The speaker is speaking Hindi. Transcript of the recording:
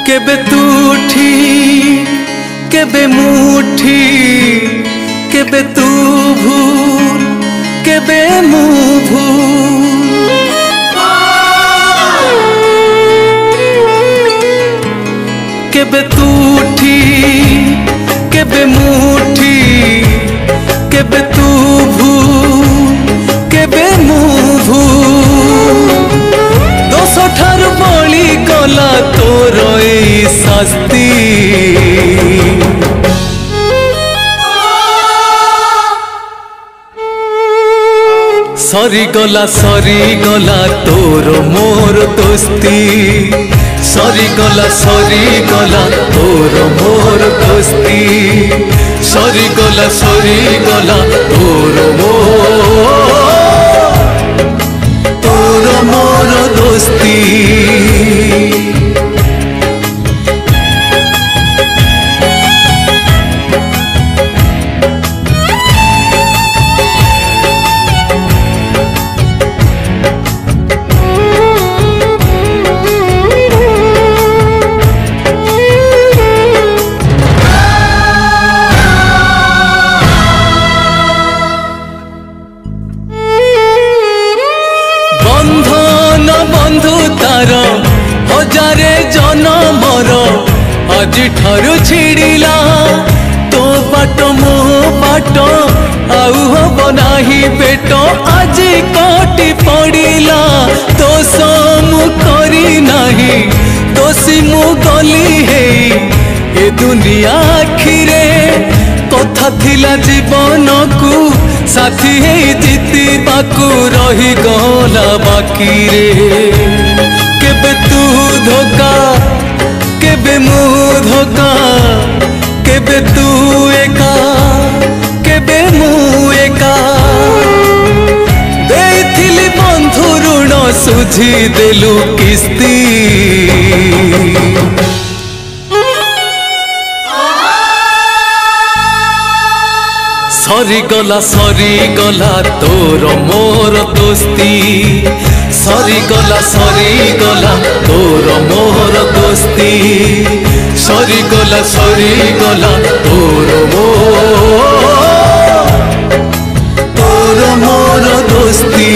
केबे तू ठीक केबे मुठी केबे तू भूल केबे मु भूल केबे तू ठीक केबे मुठी केबे तू भूल केबे मु भूल दोष ठारू बली गला तोर ए शास्ति सरी गला तोर मोर दोस्ती सरी गला तोर मोर दोस्ती सरी गला तोर मोर दोस्ती हजारे जनमर आज ठारू छिड़िला तो बाट मो बाट आउ हम नाही बेट आज कटी पड़िला दोष मु करी नाही दोषी मु गली है ए दुनिया आखिरे कथा थिला जीवन को साथी है जीती बाकू रही गला बाकी रे केबे तू धोखा केबे मु धोखा केबे तू एका केबे मु एका देइथिली बंधु ऋण सुझी देलु किस्ती सरी गला तोर मोर दोस्ती सरी गला तोर मोर दोस्ती सरी गला तोर मोर दोस्ती।